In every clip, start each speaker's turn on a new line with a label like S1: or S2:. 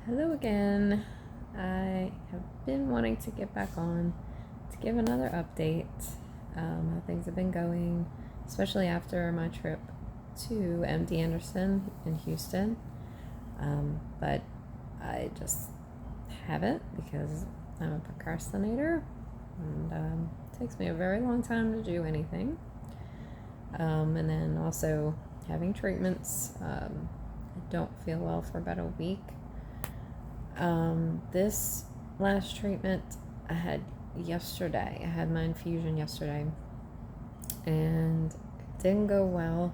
S1: Hello again. I have been wanting to get back on to give another update, how things have been going, especially after my trip to MD Anderson in Houston. But I just haven't because I'm a procrastinator and it takes me a very long time to do anything. And then also having treatments. I don't feel well for about a week. This last treatment I had yesterday. I had my infusion yesterday, and it didn't go well.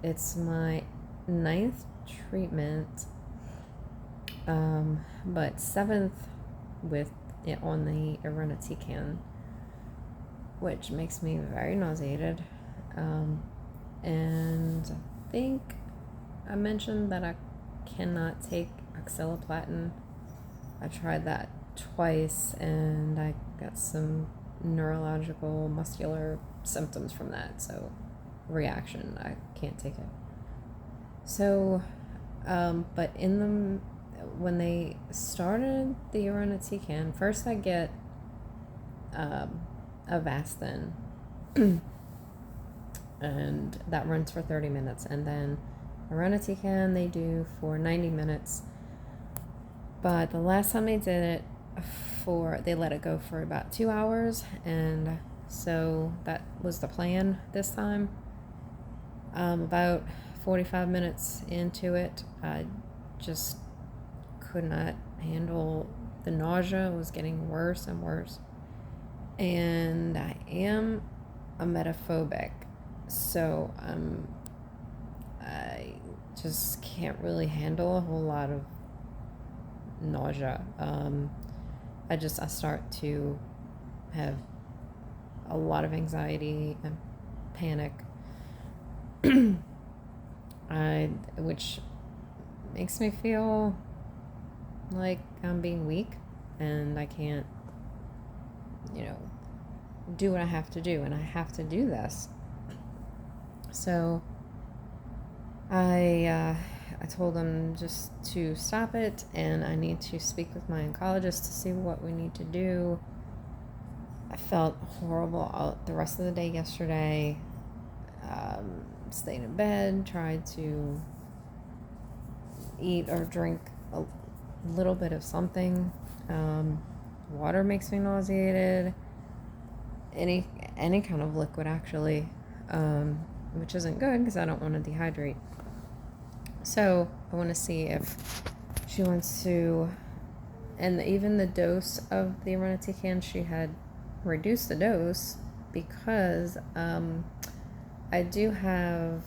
S1: It's my 9th treatment, but 7th with it on the irinotecan, which makes me very nauseated. And I think I mentioned that I cannot take oxaliplatin. I tried that twice and I got some neurological muscular symptoms from that, so reaction, I can't take it. So but when they started the irinotecan, first I get Avastin and that runs for 30 minutes, and then irinotecan they do for 90 minutes. But the last time they did it, they let it go for about 2 hours, and so that was the plan this time. About 45 minutes into it, I just could not handle the nausea. It was getting worse and worse, and I am emetophobic, so I just can't really handle a whole lot of nausea. I start to have a lot of anxiety and panic, which makes me feel like I'm being weak and I can't, do what I have to do, and I have to do this. So I told them just to stop it, and I need to speak with my oncologist to see what we need to do. I felt horrible the rest of the day yesterday. Stayed in bed, tried to eat or drink a little bit of something. Water makes me nauseated. Any kind of liquid, actually, which isn't good because I don't want to dehydrate. So I want to see if she wants to, and even the dose of the irinotecan, she had reduced the dose because I do have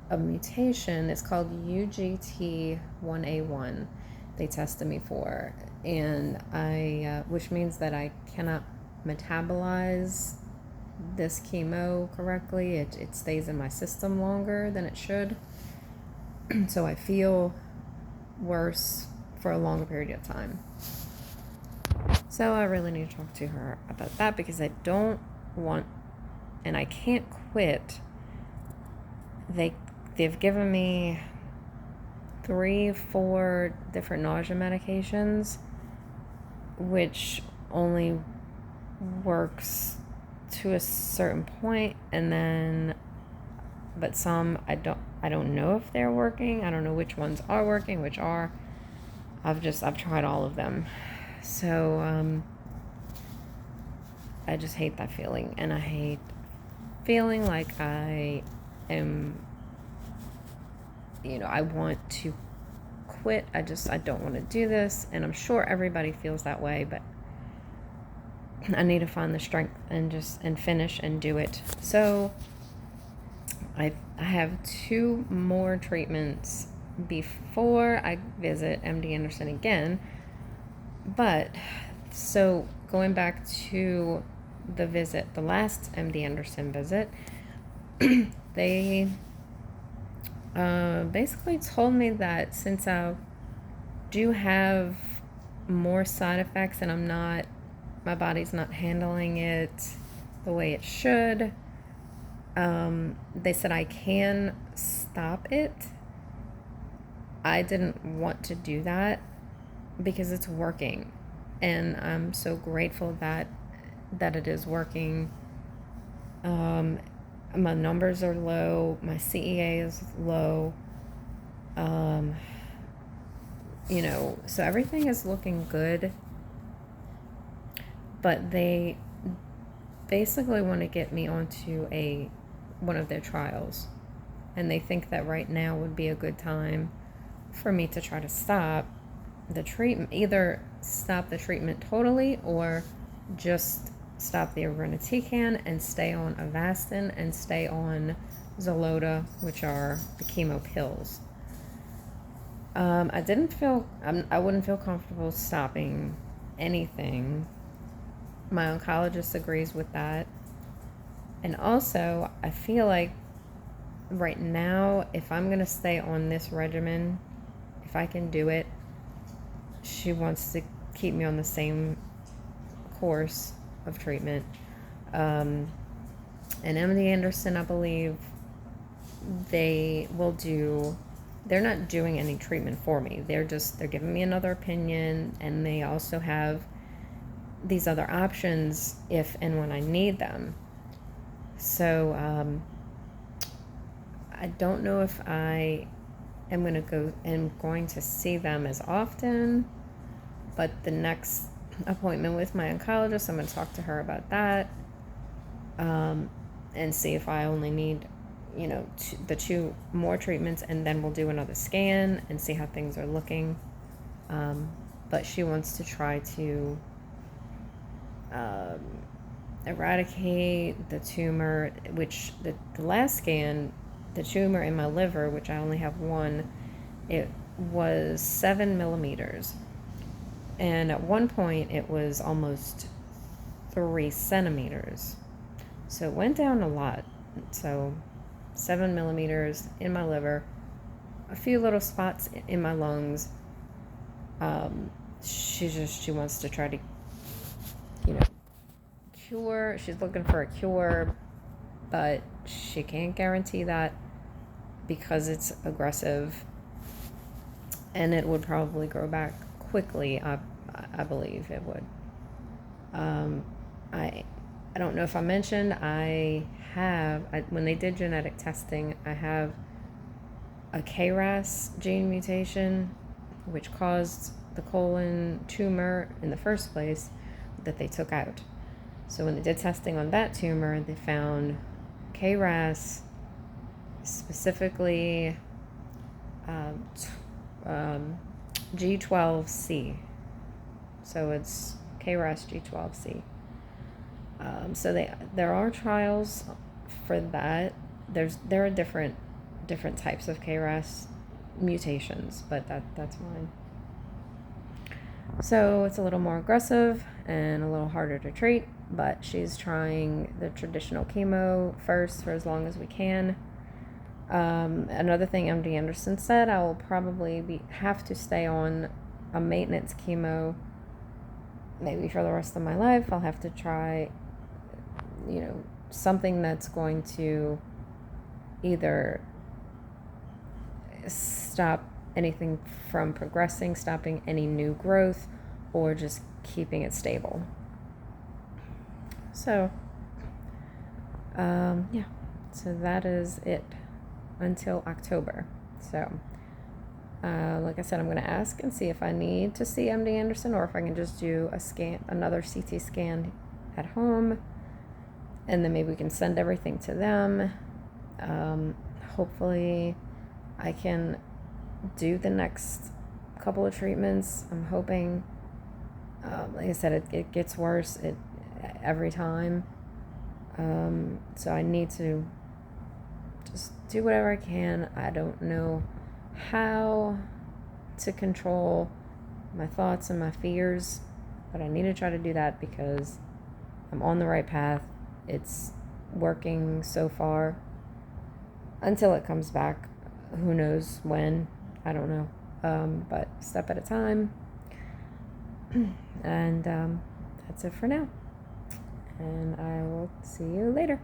S1: a mutation. It's called UGT1A1. They tested me for, and which means that I cannot metabolize this chemo correctly. It stays in my system longer than it should. So I feel worse for a longer period of time. So I really need to talk to her about that because I don't want, and I can't quit. They've given me 3-4 different nausea medications, which only works to a certain point, and then but some I don't know if they're working. I don't know which ones are working, which are. I've tried all of them. So I just hate that feeling, and I hate feeling like I am, I want to quit. I don't want to do this, and I'm sure everybody feels that way, but I need to find the strength and finish and do it. So I have 2 more treatments before I visit MD Anderson again. But so going back to the last MD Anderson visit, they basically told me that since I do have more side effects and my body's not handling it the way it should, they said I can stop it I didn't want to do that because it's working, and I'm so grateful that it is working. My numbers are low, my CEA is low, so everything is looking good, but they basically want to get me onto one of their trials, and they think that right now would be a good time for me to try to stop the treatment, either stop the treatment totally or just stop the irinotecan and stay on Avastin and stay on Xeloda, which are the chemo pills. I wouldn't feel comfortable stopping anything. My oncologist agrees with that. And also, I feel like right now, if I'm going to stay on this regimen, if I can do it, she wants to keep me on the same course of treatment. And MD Anderson, I believe, they're not doing any treatment for me. They're giving me another opinion, and they also have these other options if and when I need them. So I don't know if I am going to see them as often, but the next appointment with my oncologist, I'm going to talk to her about that, and see if I only need, the 2 more treatments, and then we'll do another scan and see how things are looking. But she wants to try to eradicate the tumor, which the last scan, the tumor in my liver, which I only have one, it was 7 millimeters. And at one point it was almost 3 centimeters. So it went down a lot. So 7 millimeters in my liver, a few little spots in my lungs. She wants to try to, cure. She's looking for a cure, but she can't guarantee that because it's aggressive, and it would probably grow back quickly. I believe it would. I don't know if I mentioned, when they did genetic testing, I have a KRAS gene mutation, which caused the colon tumor in the first place that they took out. So when they did testing on that tumor, they found KRAS, specifically G12C. So it's KRAS G12C. So there are trials for that. There are different types of KRAS mutations, but that's mine. So it's a little more aggressive and a little harder to treat, but she's trying the traditional chemo first for as long as we can. Another thing MD Anderson said, I will probably have to stay on a maintenance chemo maybe for the rest of my life. I'll have to try, something that's going to either stop anything from progressing, stopping any new growth, or just keeping it stable. So, so that is it until October. So, like I said, I'm going to ask and see if I need to see MD Anderson, or if I can just do another CT scan at home, and then maybe we can send everything to them. Hopefully I can do the next couple of treatments. I'm hoping, like I said, it gets worse every time. So I need to just do whatever I can. I don't know how to control my thoughts and my fears, but I need to try to do that because I'm on the right path. It's working so far until it comes back. Who knows when? I don't know. But step at a time. And that's it for now. And I will see you later.